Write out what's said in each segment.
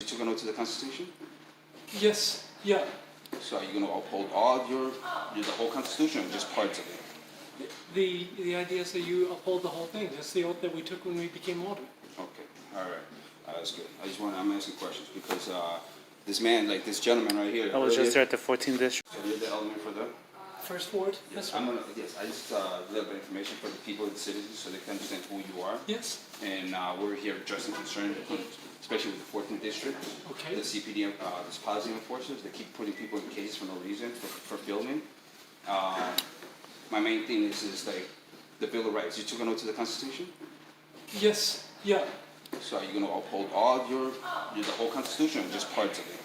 took an oath to the Constitution? Yes, yeah. So are you going to uphold all the whole Constitution or just parts of it? The idea is that you uphold the whole thing. That's the oath that we took when we became aldermen. Okay, all right. That's good. I'm asking questions because this man, like this gentleman right here. I was just there at the 14th district. So you're the alderman for them? First ward? Yes, Yes, I just a little bit of information for the people, the citizens, so they can understand who you are. yes. And we're here addressing concerns, especially with the 14th district. Okay. The CPD, these policy enforcers, they keep putting people in cases for no reason, for filming. My main thing is like the Bill of Rights. You took an oath to the Constitution? Yes, yeah. So are you going to uphold all the whole Constitution or just parts of it?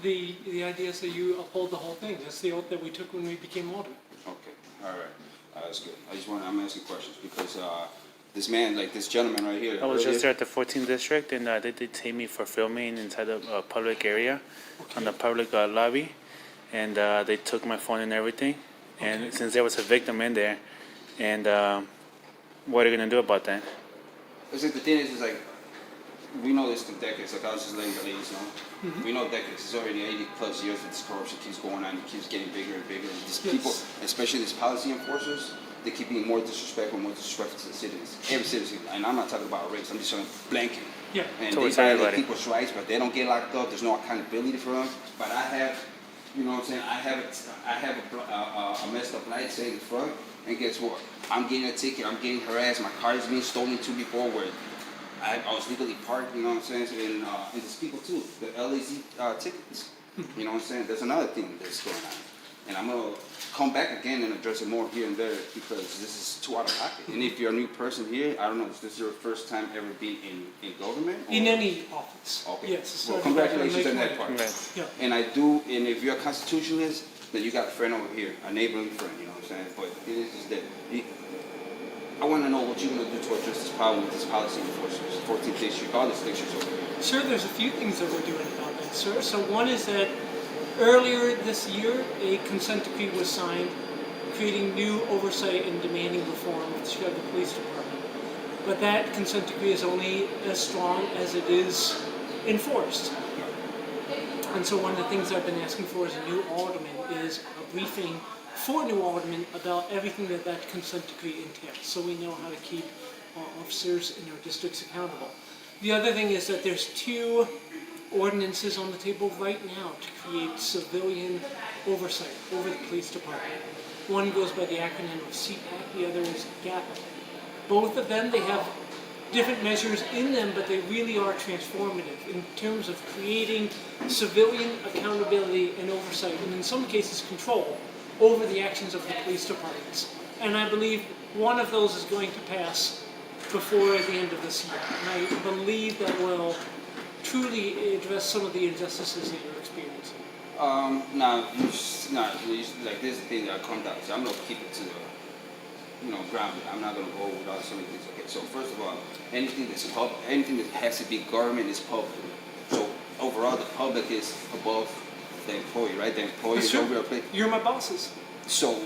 The idea is that you uphold the whole thing. That's the oath that we took when we became aldermen. Okay, all right. That's good. I'm asking questions because this man, like this gentleman right here. I was just there at the 14th district, and they detained me for filming inside a public area, on the public lobby, and they took my phone and everything. And since there was a victim in there, and what are you gonna do about that? It's like the thing is like we know this through decades. Like I was just letting the ladies know. Mm-hmm. We know decades. It's already 80+ years that this corruption keeps going on. It keeps getting bigger and bigger. And these Yes. people, especially these policy enforcers, they keep being more disrespectful to the citizens. Every citizen. And I'm not talking about race. I'm just talking blanket. Yeah. And Towards they violate everybody. people's rights, but they don't get locked up. There's no accountability for them. But I have, you know what I'm saying? I have a messed up light saying in front, and guess what? I'm getting a ticket. I'm getting harassed. My car is being stolen to before where I was legally parked. You know what I'm saying? And these people too, the LAZ tickets. You know what I'm saying? There's another thing that's going on, and I'm gonna come back again and address it more here and there because this is too out of pocket. And if you're a new person here, I don't know, is this your first time ever being in government? Or? In any office. Okay. Yes. Well, So congratulations on that part. Congrats. Yeah. And if you're a constitutionalist, then you got a friend over here, a neighboring friend, you know what I'm saying? But it is just that. I want to know what you're going to do to address this problem with this policy enforcers, 14th district, all these districts over here. Sir, there's a few things that we're doing about that, sir. So one is that earlier this year, a consent decree was signed creating new oversight and demanding reform of the Chicago Police Department. But that consent decree is only as strong as it is enforced. And so one of the things I've been asking for as a new alderman is a briefing for new aldermen about everything that consent decree entails, so we know how to keep officers in our districts accountable. The other thing is that there's two ordinances on the table right now to create civilian oversight over the police department. One goes by the acronym of CPAC, the other is GAPA. Both of them, they have different measures in them, but they really are transformative in terms of creating civilian accountability and oversight, and in some cases control over the actions of the police departments. And I believe one of those is going to pass before the end of this year. And I believe that will truly address some of the injustices that you're experiencing. Like this is the thing that I come down to. I'm going to keep it to the, grounded. I'm not going to go without so many things. Okay, so first of all, anything that's public, anything that has to be government is public. So overall, the public is above the employee, right? The employee is over a place. You're my bosses. So,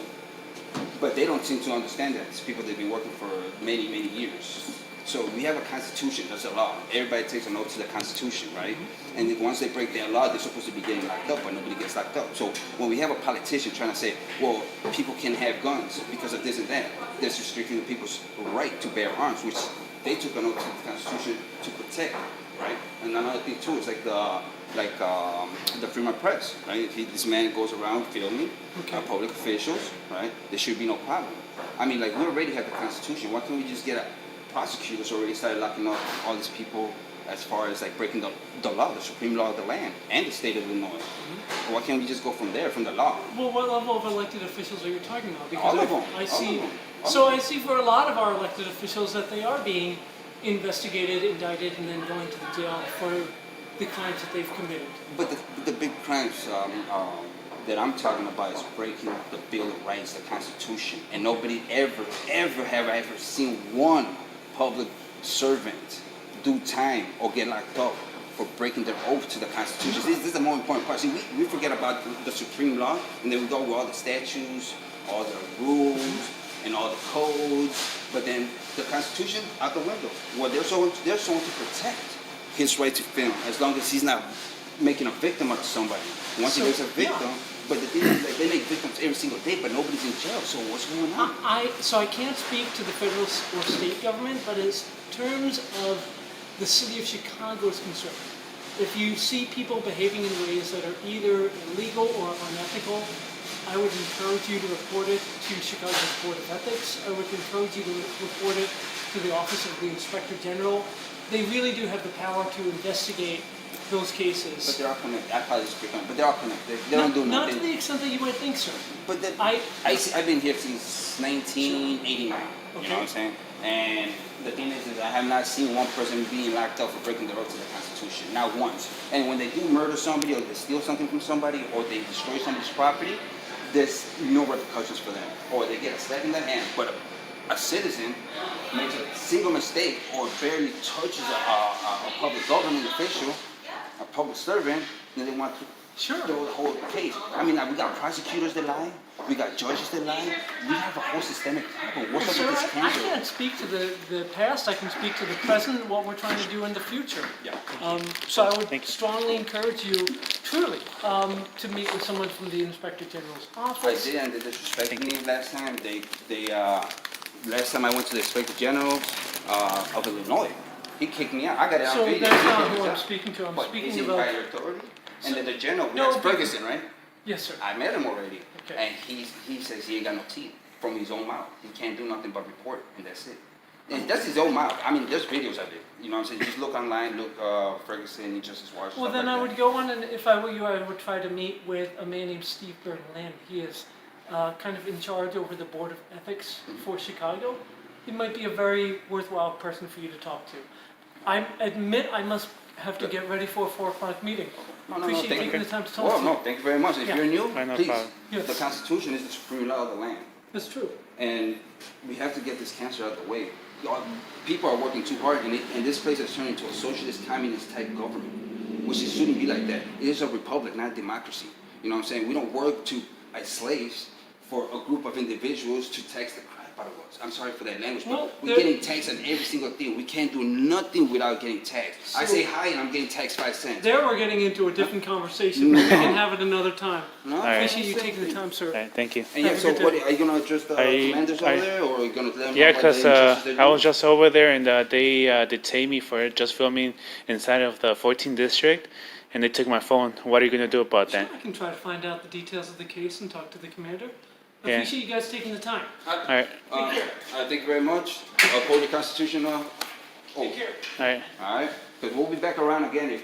but they don't seem to understand that. It's people that have been working for many, many years. So we have a constitution, that's a law. Everybody takes an oath to the constitution, right? And then once they break their law, they're supposed to be getting locked up, but nobody gets locked up. So when we have a politician trying to say, well, people can have guns because of this and that, that's restricting the people's right to bear arms, which they took an oath to the constitution to protect, right? And another thing too is like the freedom of press, right? If this man goes around filming public officials, right? There should be no problem. I mean, like we already have the Constitution. Why can't we just get prosecutors already started locking up all these people as far as like breaking the law, the supreme law of the land and the state of Illinois? Mm-hmm. Why can't we just go from there, from the law? Well, what level of elected officials are you talking about? Because all of them. I see. All of them. So I see for a lot of our elected officials that they are being investigated, indicted, and then going to the jail for the crimes that they've committed. But the big crimes that I'm talking about is breaking the Bill of Rights, the Constitution, and nobody ever have seen one public servant do time or get locked up for breaking their oath to the Constitution. This is the more important part. See, we forget about the supreme law, and then we go with all the statutes, all the rules, and all the codes, but then the Constitution out the window. Well, they're someone to protect. his right to film, as long as he's not making a victim out of somebody. Once he So, makes a victim, yeah. but the thing is, like, they make victims every single day, but nobody's in jail. So what's going on? So I can't speak to the federal or state government, but as terms of the city of Chicago is concerned, if you see people behaving in ways that are either illegal or unethical, I would encourage you to report it to Chicago's Board of Ethics. I would encourage you to report it to the Office of the Inspector General. They really do have the power to investigate those But cases. they're all connected. I probably speak on, but they're all connected. They don't do Not nothing. to the extent that you might think, sir. But the, I- I've been here since 1989. You know Okay. what I'm saying? And the thing is I have not seen one person being locked up for breaking the laws to the Constitution, not once. And when they do murder somebody, or they steal something from somebody, or they destroy somebody's property, there's no repercussions for them, or they get a slap in the hand. But a citizen makes a single mistake or barely touches a public government official, a public servant, then they want to Sure. throw the whole case. I mean, we got prosecutors that lie, we got judges that lie. We have a whole systemic problem. What's up Sir, with this I cancer? can't speak to the past. I can speak to the present, what we're trying to do in the future. Yeah. So I would Thank you. strongly encourage you, truly, to meet with someone from the Inspector General's I office. did, and they disrespected me last time. Last time I went to the Inspector General of Illinois, he kicked me out. I got it on So video. that's He not kicked who me I'm out. speaking to. I'm But speaking is he about. by your authority? And then the general, No, that's Ferguson, right? Yes, sir. I met him already. Okay. And he says he ain't got no teeth from his own mouth. He can't do nothing but report, and that's it. And that's his own mouth. I mean, there's videos of it. You know what I'm saying? Just look online, look Ferguson, Injustice Watch. Well, stuff then like I that. would go on, and if I were you, I would try to meet with a man named Steve Berlin. He is kind of in charge over the Board of Ethics for Chicago. He might be a very worthwhile person for you to talk to. I admit I must have to get ready for a 4 o'clock meeting. No, Appreciate thank taking you. the time to talk Well, to me. no, thank you very much. If Yeah. you're new, No please. problem. Yes. The Constitution is the supreme law of the land. That's true. And we have to get this cancer out of the way. People are working too hard, and this place has turned into a socialist, communist type government, which it shouldn't be like that. It is a republic, not a democracy. You know what I'm saying? We don't work as slaves for a group of individuals to tax the crap out of us. I'm sorry for that language, Well, but we're getting taxed on every single thing. We can't do nothing without getting taxed. I So- say hi, and I'm getting taxed 5 cents. There we're getting into a different conversation. We can have it another time. No, right. Appreciate you taking the time, sir. All right, thank you. And yeah, Have a so good what, day. are you gonna address the commanders over there, or are you gonna let them know Yeah, about the because injustice they're I was doing? just over there and they detained me for just filming inside of the 14th district, and they took my phone. What are you gonna do about Sure, that? I can try to find out the details of the case and talk to the commander. I Yeah. appreciate you guys taking the time. All right, Thank you very much. Uphold the Constitution. Take care. all right. All right, because we'll be back around again if